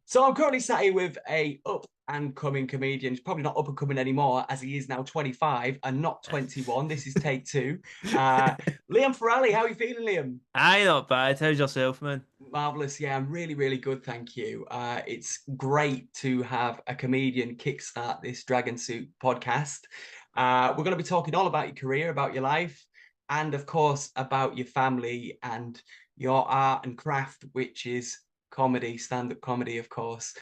So I'm currently sat here with a up and coming comedian. He's probably not up and coming anymore as he is now 25 and not 21. This is take two. Uh, Liam Farrelly, how are you feeling, Liam? Aye, not bad. How's yourself, man? Marvelous. Yeah, I'm really, really good. Thank you. It's great to have a comedian kickstart this Dragon Soup podcast. We're going to be talking all about your career, about your life, and of course, about your family and your art and craft, which is comedy, stand-up comedy, of course.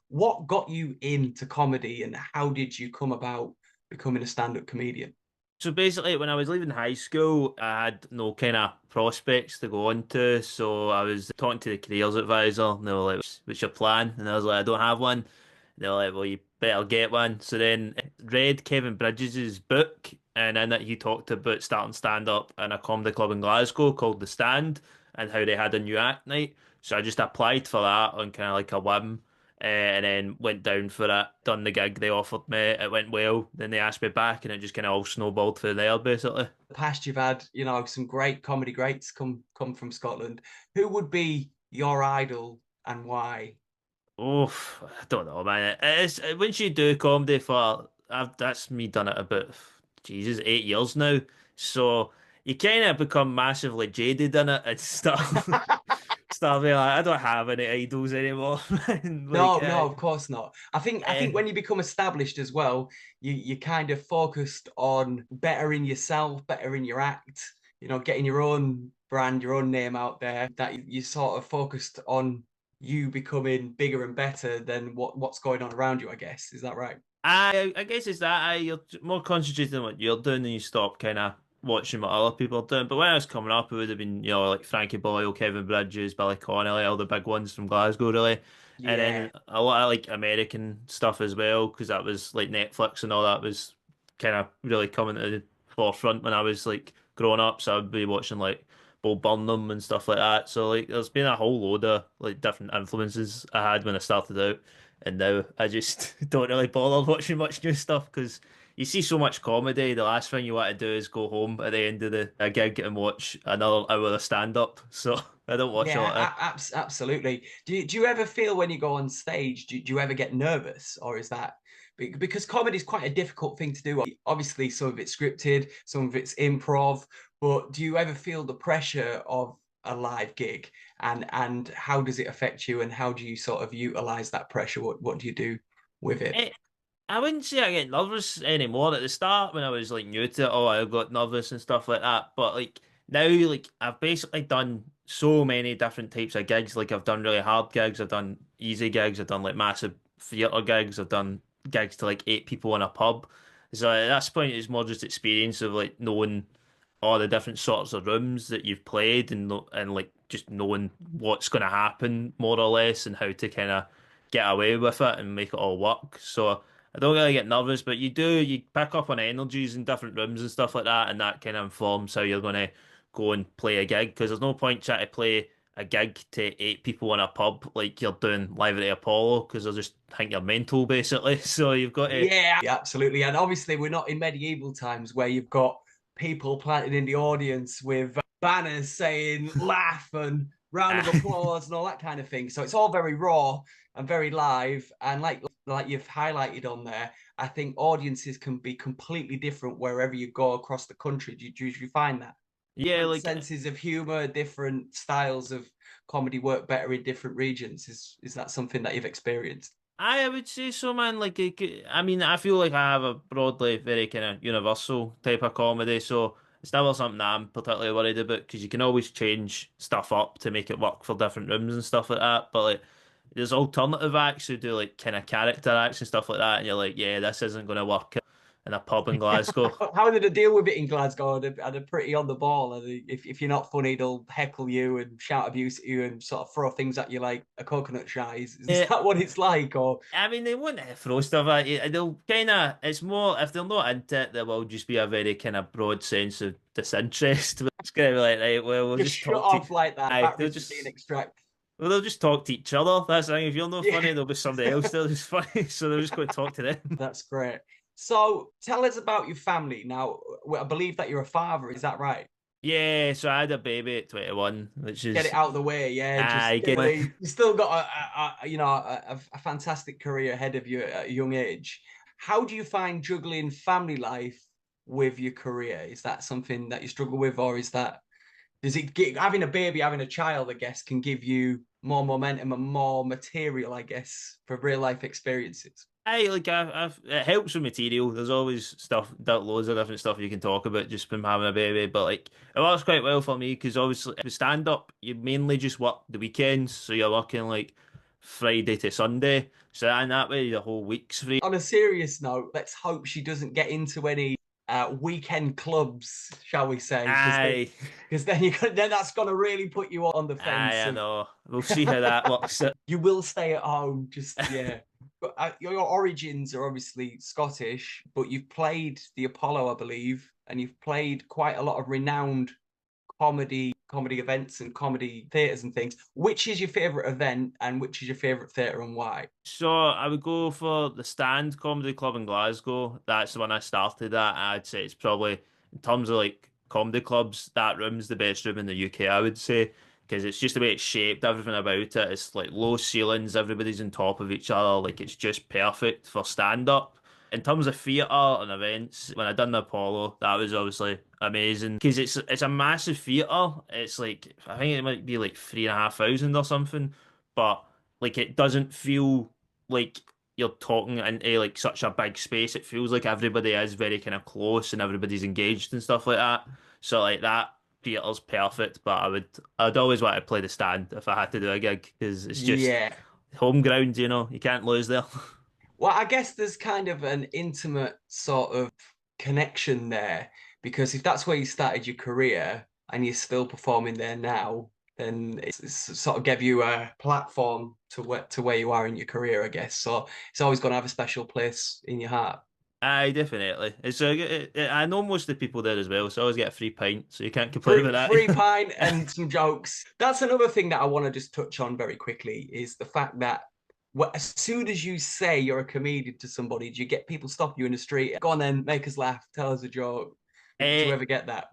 What got you into comedy and how did you come about becoming a stand-up comedian? So basically, when I was leaving high school, I had no kind of prospects to go on to. So I was talking to the careers advisor, and they were like, "What's your plan?" And I was like, "I don't have one." They were like, "Well, you better get one." So then I read Kevin Bridges' book, and in it he talked about starting stand up in a comedy club in Glasgow called The Stand, and how they had a new act night. So I just applied for that on kind of like a whim. And then went down for it, done the gig they offered me. It went well. Then they asked me back, and it just kind of all snowballed through there, basically. The past you've had, some great comedy greats come from Scotland. Who would be your idol and why? Oof, I don't know, man. It's once you do comedy for, that's me done it about, Jesus, 8 years now. So you kind of become massively jaded in it and stuff. Start being like, I don't have any idols anymore, man. No, no, of course not. I think Uh, when you become established as well, you kind of focused on bettering yourself, bettering your act, getting your own brand, your own name out there, that you sort of focused on you becoming bigger and better than what's going on around you, I guess. Is that right? I guess it's that you're more concentrated on what you're doing and you stop kind of watching what other people are doing. But when I was coming up, it would have been, like Frankie Boyle, Kevin Bridges, Billy Connolly, all the big ones from Glasgow, really. And Yeah. then a lot of like American stuff as well, because that was like Netflix and all that was kind of really coming to the forefront when I was like growing up. So I'd be watching like Bo Burnham and stuff like that. So like there's been a whole load of like different influences I had when I started out. And now I just don't really bother watching much new stuff because you see so much comedy. The last thing you want to do is go home at the end of the a gig and watch another hour of stand up. So I don't watch a Yeah, lot of. absolutely. Do you ever feel when you go on stage, do you ever get nervous, or is that because comedy is quite a difficult thing to do? Obviously, some of it's scripted, some of it's improv, but do you ever feel the pressure of a live gig, and how does it affect you, and how do you sort of utilize that pressure? What do you do with it? Eh, I wouldn't say I get nervous anymore. At the start, when I was like new to it, oh, I got nervous and stuff like that. But like now, like I've basically done so many different types of gigs. Like I've done really hard gigs, I've done easy gigs, I've done like massive theatre gigs, I've done gigs to like 8 people in a pub. So at this point, it's more just experience of like knowing all the different sorts of rooms that you've played and like just knowing what's going to happen more or less and how to kind of get away with it and make it all work. So I don't really get nervous, but you pick up on energies in different rooms and stuff like that, and that kind of informs how you're going to go and play a gig because there's no point trying to play a gig to 8 people in a pub like you're doing live at the Apollo because they'll just think you're mental basically. So you've got to. Yeah, absolutely. And obviously, we're not in medieval times where you've got people planted in the audience with banners saying laugh and round of applause and all that kind of thing. So it's all very raw and very live. And like you've highlighted on there, I think audiences can be completely different wherever you go across the country. Do you find that? Yeah, Different like senses of humor, different styles of comedy work better in different regions. Is that something that you've experienced? I would say so, man. I mean, I feel like I have a broadly very kind of universal type of comedy, so it's never something that I'm particularly worried about because you can always change stuff up to make it work for different rooms and stuff like that. But like, there's alternative acts who do like kind of character acts and stuff like that, and you're like, yeah, this isn't going to work in a pub in Glasgow. How did they deal with it in Glasgow? Are they pretty on the ball? If you're not funny, they'll heckle you and shout abuse at you and sort of throw things at you like a coconut shy. Is Yeah, that what it's like? Or I mean, they won't throw stuff at you. They'll kind of, it's more, if they're not into it, there will just be a very kind of broad sense of disinterest. It's going to be like, right, well, we'll just just shut talk to, off like that? aye, Batteries just being extracted. they'll just talk to each other. That's the thing. If you're not Yeah, funny, there'll be somebody else that is funny. So they're just going to talk to them. that's great. So tell us about your family now. I believe that you're a father. Is that right? Yeah, so I had a baby at 21, which Get it is out of the way, yeah. Just I get my generally, you still got a fantastic career ahead of you at a young age. How do you find juggling family life with your career? Is that something that you struggle with, or is that does it get having a baby, having a child, I guess, can give you more momentum and more material, I guess, for real life experiences? I've it helps with material. There's always stuff, loads of different stuff you can talk about just from having a baby. But like it works quite well for me because obviously with stand up, you mainly just work the weekends, so you're working like Friday to Sunday. So and that way the whole week's free. On a serious note, let's hope she doesn't get into any weekend clubs, shall we say? Aye, Because then then that's gonna really put you on the fence I of know. We'll see how that works. you will stay at home. Just yeah. But your origins are obviously Scottish, but you've played the Apollo, I believe, and you've played quite a lot of renowned comedy events and comedy theaters and things. Which is your favorite event, and which is your favorite theater, and why? So I would go for the Stand Comedy Club in Glasgow. That's the one I started at. I'd say it's probably in terms of like comedy clubs, that room's the best room in the UK, I would say, because it's just the way it's shaped, everything about it. It's like low ceilings, everybody's on top of each other, like it's just perfect for stand up. In terms of theatre and events, when I done the Apollo, that was obviously amazing because it's a massive theatre. It's like I think it might be like 3,500 or something, but like it doesn't feel like you're talking into like such a big space. It feels like everybody is very kind of close and everybody's engaged and stuff like that. So like that theatre's perfect, but I'd always want to play the Stand if I had to do a gig because it's just Yeah. home ground, you can't lose there. Well, I guess there's kind of an intimate sort of connection there because if that's where you started your career and you're still performing there now, then it's sort of gave you a platform to where you are in your career, I guess. So it's always going to have a special place in your heart. Aye, definitely. I know most of the people there as well, so I always get a free pint, so you can't complain about Free that. pint and some jokes. That's another thing that I want to just touch on very quickly is the fact that as soon as you say you're a comedian to somebody, do you get people stop you in the street? Go on then, make us laugh, tell us a joke. Do you Eh, ever get that?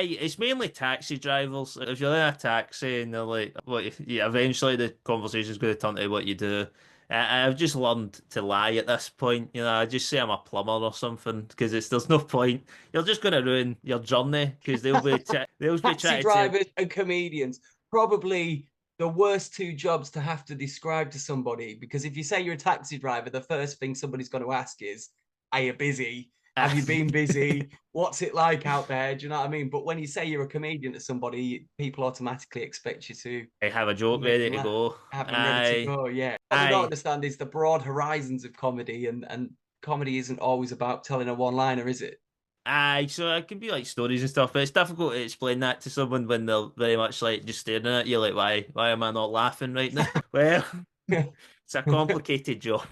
it's mainly taxi drivers. If you're in a taxi and they're like, "What?" Yeah, eventually the conversation's going to turn to what you do. I've just learned to lie at this point. I just say I'm a plumber or something because there's no point. You're just going to ruin your journey because they'll be Taxi trying to. drivers and comedians, probably the worst two jobs to have to describe to somebody. Because if you say you're a taxi driver, the first thing somebody's going to ask is, are you busy? Have you been busy? What's it like out there? Do you know what I mean? But when you say you're a comedian to somebody, people automatically expect you to I have a joke make ready them to laugh, go. have them ready to Aye, go. Yeah. What they don't aye. understand is the broad horizons of comedy, and comedy isn't always about telling a one-liner, is it? Aye, so it can be like stories and stuff, but it's difficult to explain that to someone when they're very much like just staring at you, like, why am I not laughing right now? Well, it's a complicated job.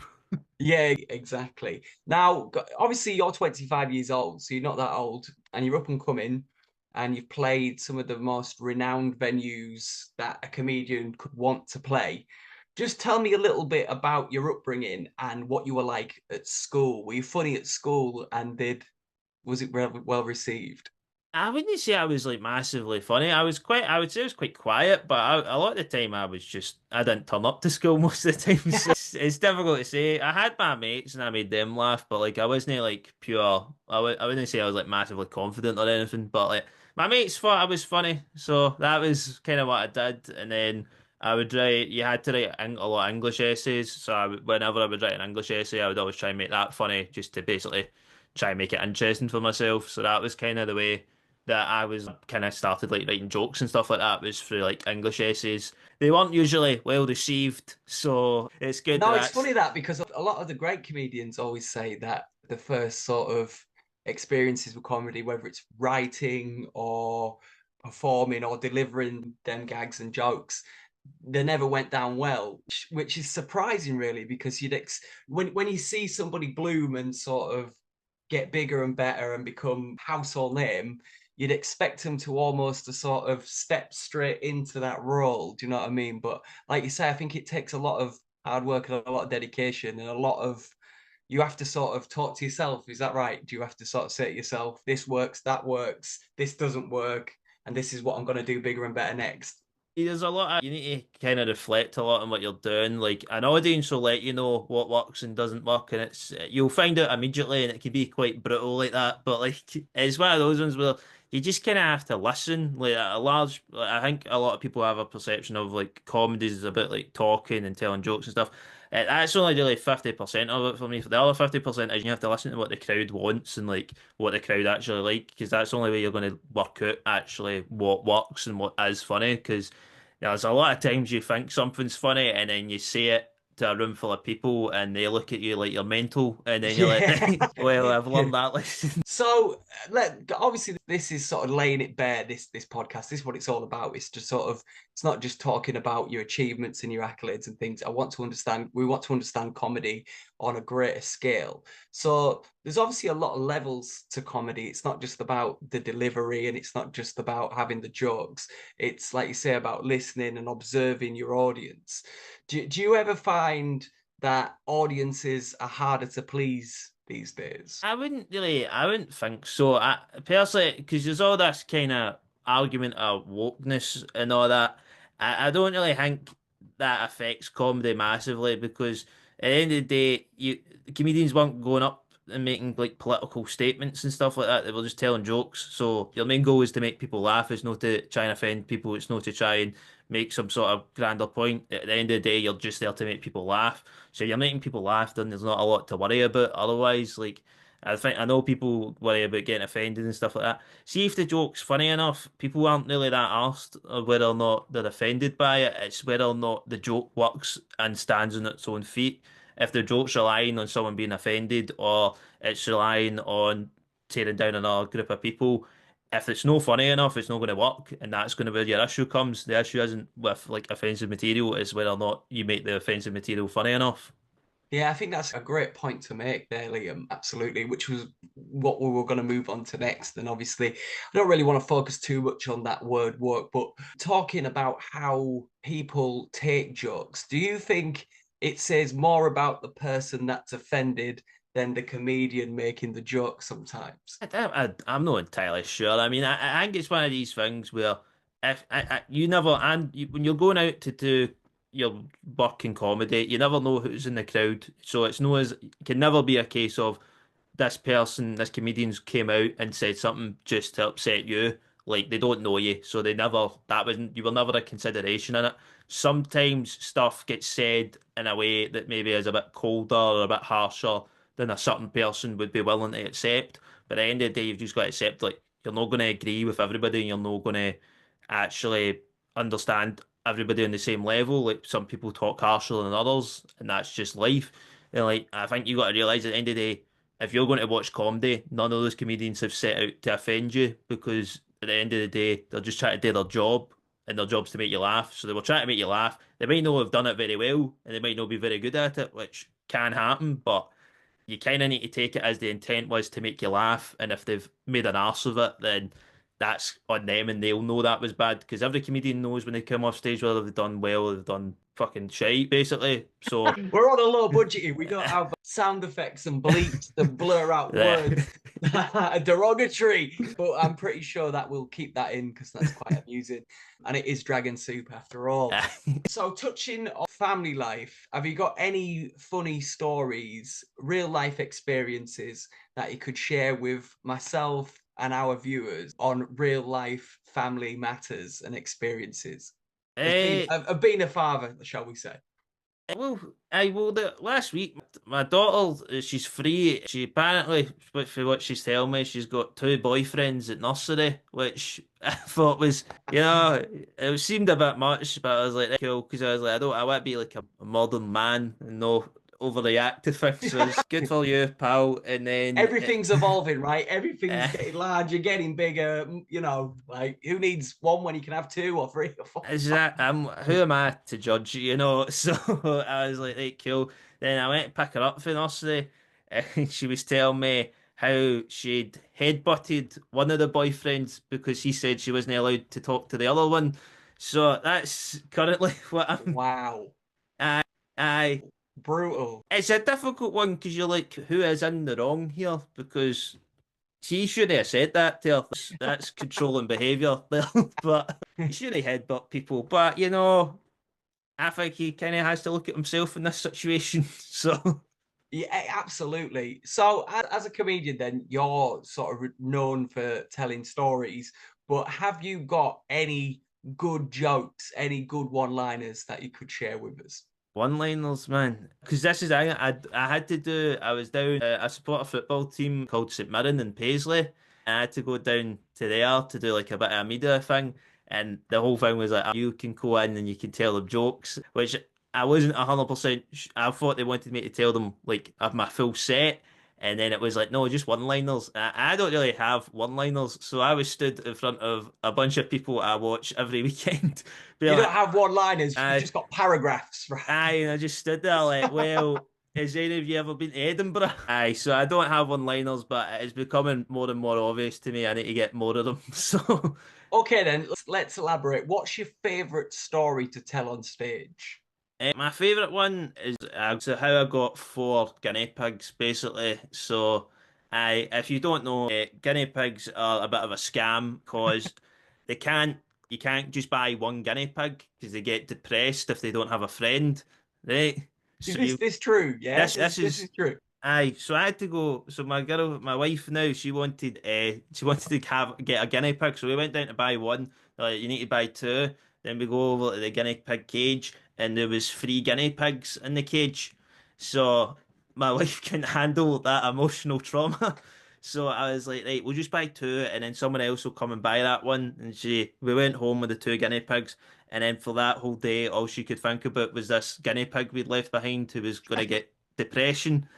Yeah, exactly. Now, obviously, you're 25 years old, so you're not that old, and you're up and coming, and you've played some of the most renowned venues that a comedian could want to play. Just tell me a little bit about your upbringing and what you were like at school. Were you funny at school, and was it well received? I wouldn't say I was like massively funny. I would say I was quite quiet, but a lot of the time I didn't turn up to school most of the time. So it's difficult to say. I had my mates and I made them laugh, but like I wasn't like pure. I wouldn't say I was like massively confident or anything, but like my mates thought I was funny, so that was kind of what I did. And then you had to write a lot of English essays. So whenever I would write an English essay, I would always try and make that funny, just to basically try and make it interesting for myself. So that was kind of the way that I was kind of started like writing jokes and stuff like that was through like English essays. They weren't usually well received, so it's good that No, it's that's funny that because a lot of the great comedians always say that the first sort of experiences with comedy, whether it's writing or performing or delivering them gags and jokes, they never went down well, which is surprising really because when you see somebody bloom and sort of get bigger and better and become household name, you'd expect them to almost to sort of step straight into that role. Do you know what I mean? But like you say, I think it takes a lot of hard work and a lot of dedication and a lot of you have to sort of talk to yourself. Is that right? Do you have to sort of say to yourself, this works, that works, this doesn't work, and this is what I'm going to do bigger and better next? There's a lot of, you need to kind of reflect a lot on what you're doing. Like an audience will let you know what works and doesn't work, and you'll find out immediately, and it can be quite brutal like that. But like it's one of those ones where you just kind of have to listen. I think a lot of people have a perception of like comedies is about like talking and telling jokes and stuff. That's only really 50% of it for me. For the other 50% is you have to listen to what the crowd wants and like what the crowd actually like, because that's the only way you're going to work out actually what works and what is funny. Because there's a lot of times you think something's funny and then you say it to a room full of people and they look at you like you're mental, and then you're Yeah. like, well, I've learned that lesson. So obviously this is sort of laying it bare, this podcast. This is what it's all about. It's just sort of, it's not just talking about your achievements and your accolades and things. We want to understand comedy on a greater scale. So there's obviously a lot of levels to comedy. It's not just about the delivery, and it's not just about having the jokes. It's like you say, about listening and observing your audience. Do you ever find that audiences are harder to please these days? I wouldn't think so. I personally, because there's all this kind of argument of wokeness and all that. I don't really think that affects comedy massively, because at the end of the day, comedians weren't going up and making like political statements and stuff like that. They were just telling jokes. So your main goal is to make people laugh. It's not to try and offend people. It's not to try and make some sort of grander point. At the end of the day, you're just there to make people laugh. So you're making people laugh, then there's not a lot to worry about. Otherwise, like I know people worry about getting offended and stuff like that. See if the joke's funny enough, people aren't really that arsed of whether or not they're offended by it. It's whether or not the joke works and stands on its own feet. If the joke's relying on someone being offended, or it's relying on tearing down another group of people, if it's no funny enough, it's not going to work, and that's going to be where your issue comes. The issue isn't with like offensive material; it's whether or not you make the offensive material funny enough. Yeah, I think that's a great point to make there, Liam. Absolutely, which was what we were going to move on to next. And obviously, I don't really want to focus too much on that word work, but talking about how people take jokes, do you think it says more about the person that's offended than the comedian making the joke sometimes? I'm not entirely sure. I mean, I think it's one of these things where if you never, when you're going out to do your work in comedy, you never know who's in the crowd. So it's no as it can never be a case of this comedian's came out and said something just to upset you. Like they don't know you, so you were never a consideration in it. Sometimes stuff gets said in a way that maybe is a bit colder or a bit harsher than a certain person would be willing to accept. But at the end of the day, you've just got to accept like you're not going to agree with everybody, and you're not going to actually understand everybody on the same level. Like some people talk harsher than others, and that's just life. And like I think you got to realize at the end of the day, if you're going to watch comedy, none of those comedians have set out to offend you, because at the end of the day, they're just trying to do their job, and their job's to make you laugh. So they were trying to make you laugh. They might not have done it very well, and they might not be very good at it, which can happen, but you kind of need to take it as the intent was to make you laugh. And if they've made an arse of it, then that's on them, and they'll know that was bad, because every comedian knows when they come off stage whether they've done well or they've done fucking shite, basically. So, We're on a low budget here. We don't have sound effects and bleeps to blur out yeah. words derogatory, but I'm pretty sure that we'll keep that in because that's quite amusing. And it is Dragon Soup after all. So, touching on family life, have you got any funny stories, real life experiences that you could share with myself and our viewers on real life family matters and experiences? Eh, Of being a father, shall we say? the last week, my daughter, she's free. She apparently, for what she's telling me, she's got two boyfriends at nursery, which I thought was, it seemed a bit much, but I was like, cool, because I was like, I want to be like a modern man and no overreact to things. So it's good for you, pal. And then, Everything's evolving, right? Everything's uh, getting larger, getting bigger. Like who needs one when you can have two or three or four? is that who am I to judge, So I was like, right, cool. Then I went to pick her up for nursery, and she was telling me how she'd headbutted one of the boyfriends because he said she wasn't allowed to talk to the other one. So that's currently what I'm. Wow. I, I Brutal. It's a difficult one because you're like, who is in the wrong here? Because she should have said that to her. That's controlling behaviour there, but he should have headbutt people. But I think he kind of has to look at himself in this situation. So Yeah, absolutely. So, as a comedian, then you're sort of known for telling stories, but have you got any good jokes, any good one-liners that you could share with us? one-liners, man. Because this is I had to do. I was down. I support a football team called St Mirren in Paisley. I had to go down to there to do like a bit of a media thing, and the whole thing was like you can go in and you can tell them jokes, which I wasn't 100%. I thought they wanted me to tell them like of my full set. And then it was like, no, just one-liners. I don't really have one-liners, so I was stood in front of a bunch of people I watch every weekend, be You don't like, have one-liners, you've I just got paragraphs, right? Aye, and I just stood there like, well, has any of you ever been to Edinburgh? Aye, so I don't have one-liners, but it's becoming more and more obvious to me I need to get more of them. So, Okay, then let's elaborate. What's your favorite story to tell on stage? my favourite one is so how I got four guinea pigs, basically. So, if you don't know, guinea pigs are a bit of a scam because they can't, you can't just buy one guinea pig because they get depressed if they don't have a friend, right? Is So this you this true? Yeah, this this is is true. Aye, so I had to go. So my wife now, she wanted to get a guinea pig. So we went down to buy one. Like you need to buy two. Then we go over to the guinea pig cage, and there was three guinea pigs in the cage. So my wife couldn't handle that emotional trauma. So I was like, right, we'll just buy two, and then someone else will come and buy that one. And we went home with the two guinea pigs, and then for that whole day, all she could think about was this guinea pig we'd left behind who was going to get depression.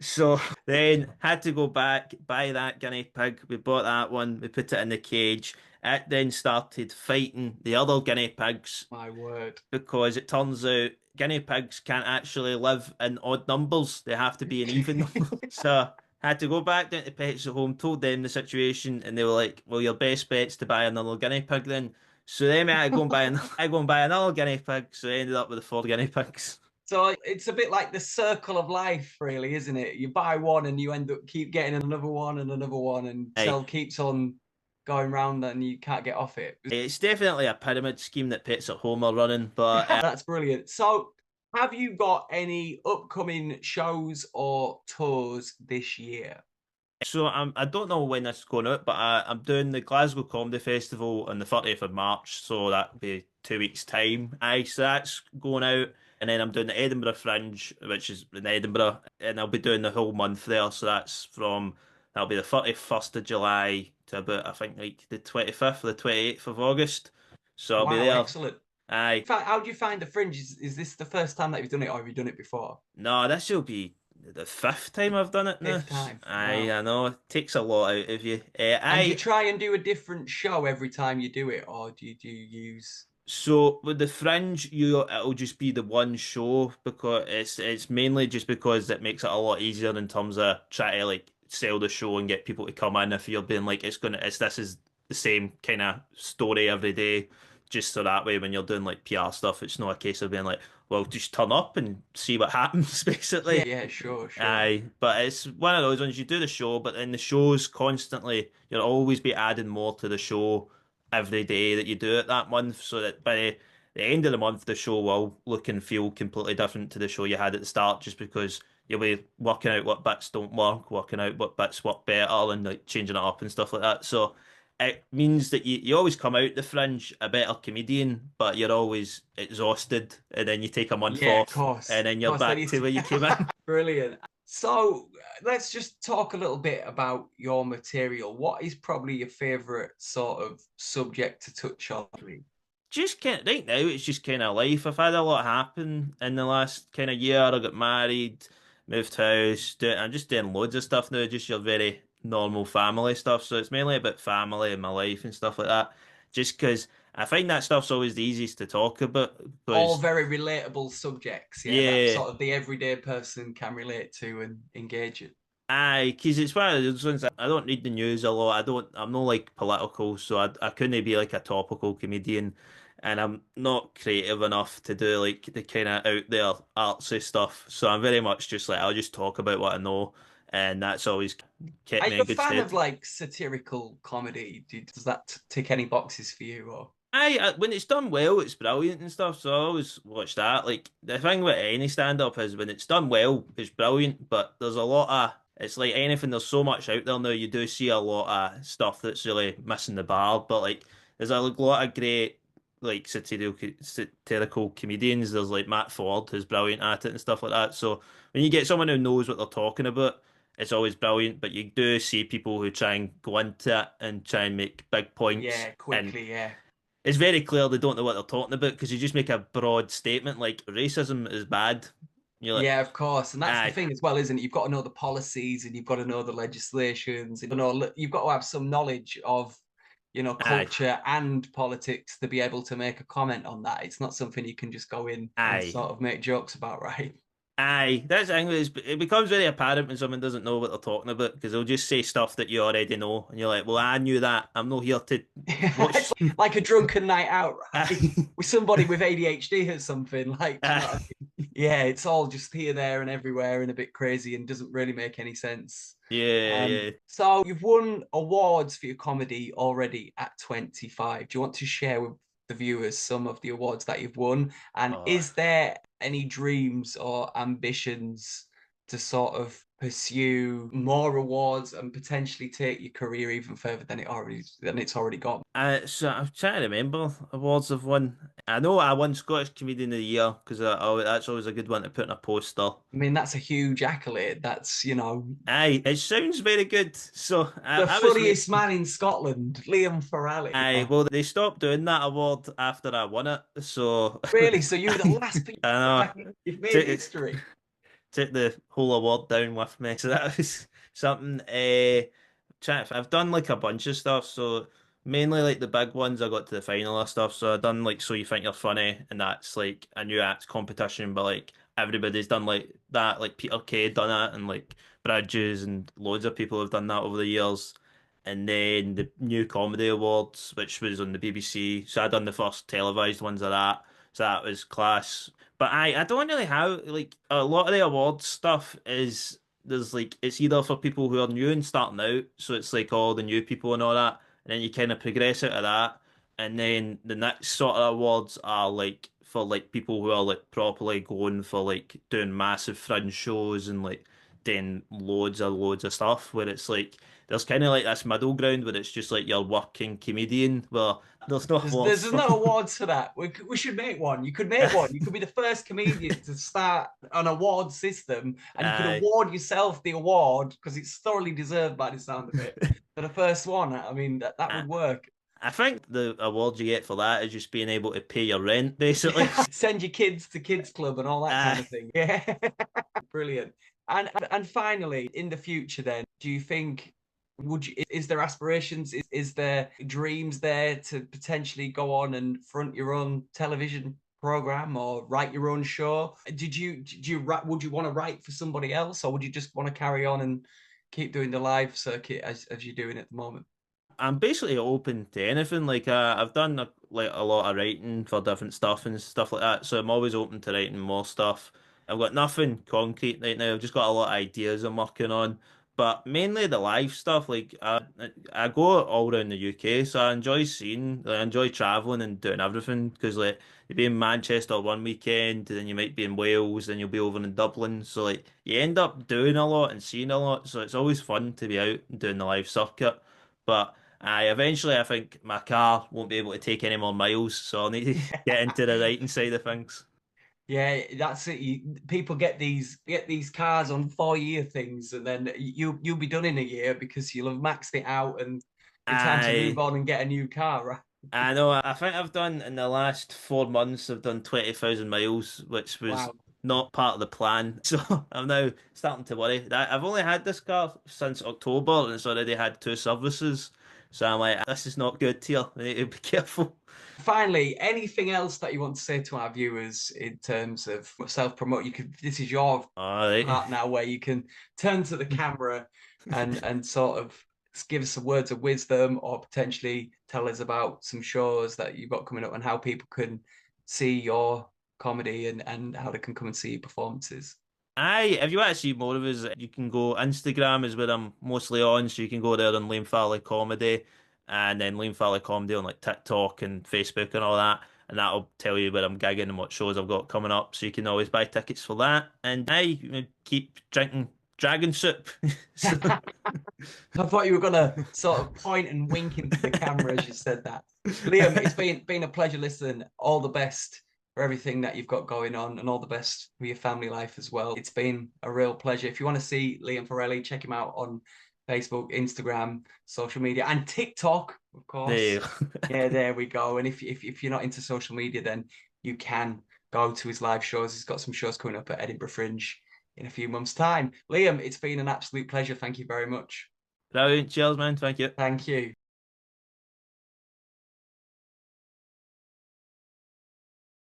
So then had to go back, buy that guinea pig. We bought that one, we put it in the cage. It then started fighting the other guinea pigs My word. because it turns out guinea pigs can't actually live in odd numbers. They have to be in even numbers. So had to go back down to Pets at Home, told them the situation, and they were like, well, your best bet's to buy another guinea pig then. So then I go and buy I go and buy another guinea pig. So I ended up with the four guinea pigs. So it's a bit like the circle of life, really, isn't it? You buy one and you end up keep getting another one, and Hey. cell keeps on going round and you can't get off it. It's definitely a pyramid scheme that Pets at Home are running, but That's brilliant. So, have you got any upcoming shows or tours this year? so I don't know when this is going out, but I'm doing the Glasgow Comedy Festival on the 30th of March, so that'll be 2 weeks' time. Aye, so that's going out, and then I'm doing the Edinburgh Fringe, which is in Edinburgh, and I'll be doing the whole month there. So that'll be the 31st of July to about I think like the 25th or the 28th of August. So I'll be Wow, there. excellent. Aye. In fact, how do you find the Fringe? Is this the first time that you've done it, or have you done it before? No, this will be the fifth time I've done it now. Fifth time. Aye, Wow. I know. It takes a lot out of you. And do you I try and do a different show every time you do it, or do you use? So with the Fringe, it'll just be the one show because it's mainly just because it makes it a lot easier in terms of trying to like sell the show and get people to come in if you're being like it's this is the same kind of story every day, just so that way when you're doing like PR stuff, it's not a case of being like, well, just turn up and see what happens, basically. Yeah, sure, sure. Aye, but it's one of those ones you do the show, but then the show's constantly you'll always be adding more to the show every day that you do it that month, so that by the end of the month the show will look and feel completely different to the show you had at the start, just because you'll be working out what bits don't work, working out what bits work better, and like changing it up and stuff like that. So it means that you always come out the Fringe a better comedian, but you're always exhausted, and then you take a month Yeah, off, and then of you're course. Then back you to where you came in. brilliant. So let's just talk a little bit about your material. What is probably your favorite sort of subject to touch on? Just kind right now, it's just kind of life. I've had a lot happen in the last kind of year. I got married, moved house, I'm just doing loads of stuff now, just your very normal family stuff. So it's mainly about family and my life and stuff like that. Just because I find that stuff's always the easiest to talk about All because, very relatable subjects, yeah, that yeah. sort of the everyday person can relate to and engage in. Aye, because it's one of those ones I don't read the news a lot. I'm not like political, so I couldn't be like a topical comedian. and I'm not creative enough to do like the kind of out there artsy stuff. So I'm very much just like I'll just talk about what I know, and that's always kept Are me you a in good fan stead. of like satirical comedy? Does that tick any boxes for you? Or When it's done well, it's brilliant and stuff. So I always watch that. Like the thing with any stand up is when it's done well, it's brilliant. But there's a lot of it's like anything. There's so much out there now. You do see a lot of stuff that's really missing the bar. But like there's a lot of great like satirical comedians. There's like Matt Ford who's brilliant at it and stuff like that. So when you get someone who knows what they're talking about, it's always brilliant. But you do see people who try and go into it and try and make big points yeah, and quickly, yeah. it's very clear they don't know what they're talking about because you just make a broad statement like racism is bad. You're like, Yeah, of course. And that's the aye, thing as well, isn't it? You've got to know the policies and you've got to know the legislations. You've got to have some knowledge of, aye, culture and politics to be able to make a comment on that. It's not something you can just go in and aye, sort of make jokes about, right? aye. That's the thing. It becomes very apparent when someone doesn't know what they're talking about because they'll just say stuff that you already know, and you're like, well, I knew that. I'm not here to It's watch. like a drunken night out, right? Aye, With somebody with ADHD or something. Like, do you know what I aye. mean? Yeah, it's all just here, there, and everywhere and a bit crazy and doesn't really make any sense. Yeah, yeah. So you've won awards for your comedy already at 25. Do you want to share with the viewers some of the awards that you've won? And Oh. is there any dreams or ambitions to sort of pursue more awards and potentially take your career even further than it's already gone? So I'm trying to remember awards I've won. I know I won Scottish Comedian of the Year because that's always a good one to put in a poster. I mean, that's a huge accolade. That's, Aye, it sounds very good. So the I was, funniest man in Scotland, Liam Farrelly. aye, well, they stopped doing that award after I won it. So Really? So you were the last I people. know, You've made took, history. took the whole award down with me. So that was something. I've done like a bunch of stuff. So mainly like the big ones, I got to the final of stuff. So I've done like So You Think You're Funny, and that's like a new acts competition, but like everybody's done like that. Like Peter Kay done it, and like Bridges and loads of people have done that over the years. And then the new comedy awards, which was on the BBC. So I done the first televised ones of that. So that was class. But I don't really have like a lot of the awards stuff is there's like it's either for people who are new and starting out, so it's like all the new people and all that, and then you kind of progress out of that, and then the next sort of awards are like for like people who are like properly going for like doing massive fringe shows and like doing loads of stuff where it's like there's kind of like this middle ground where it's just like your working comedian where there's no awards There's for. no awards for that. We should make one. You could make one. You could be the first comedian to start an award system, and you could Aye. award yourself the award because it's thoroughly deserved by the sound of it. For the first one, I mean, that would work. I think the award you get for that is just being able to pay your rent, basically. Send your kids to kids club and all that kind Uh, of thing. Yeah, brilliant. And finally, in the future, then, do you think is there aspirations? Is there dreams there to potentially go on and front your own television program or write your own show? Would you want to write for somebody else, or would you just want to carry on and keep doing the live circuit as you're doing at the moment? I'm basically open to anything. Like I've done like a lot of writing for different stuff and stuff like that, so I'm always open to writing more stuff. I've got nothing concrete right now. I've just got a lot of ideas I'm working on, but mainly the live stuff. Like I go all around the UK, so I enjoy seeing, I enjoy traveling and doing everything because like you'll be in Manchester one weekend, then you might be in Wales, then you'll be over in Dublin. So like you end up doing a lot and seeing a lot. So it's always fun to be out and doing the live circuit, but. Eventually, I think my car won't be able to take any more miles, so I'll need to get into the writing side of things. Yeah, that's it. People get these cars on 4 year things, and then you'll be done in a year because you'll have maxed it out, and it's time to move I on and get a new car, right? I know. I think I've done in the last 4 months. I've done 20,000 miles, which was Wow. not part of the plan. So I'm now starting to worry. I've only had this car since October, and it's already had two services. So I'm like, this is not good here. I need to be careful. Finally, anything else that you want to say to our viewers in terms of self-promote? This is your All right. part now where you can turn to the camera and sort of give us some words of wisdom or potentially tell us about some shows that you've got coming up and how people can see your comedy and how they can come and see your performances? Aye, if you want to see more of us, you can go Instagram is where I'm mostly on, so you can go there on Liam Farrelly Comedy, and then Liam Farrelly Comedy on like TikTok and Facebook and all that, and that'll tell you where I'm gigging and what shows I've got coming up, so you can always buy tickets for that. And aye, keep drinking dragon soup. So, I thought you were gonna sort of point and wink into the camera as you said that. Liam, it's been a pleasure listening. All the best for everything that you've got going on and all the best for your family life as well. It's been a real pleasure. If you want to see Liam Farrelly, check him out on Facebook, Instagram, social media, and TikTok, of there course. you Yeah, there we go. And if you're not into social media, then you can go to his live shows. He's got some shows coming up at Edinburgh Fringe in a few months' time. Liam, it's been an absolute pleasure. Thank you very much. Brilliant. Cheers, man. Thank you. Thank you.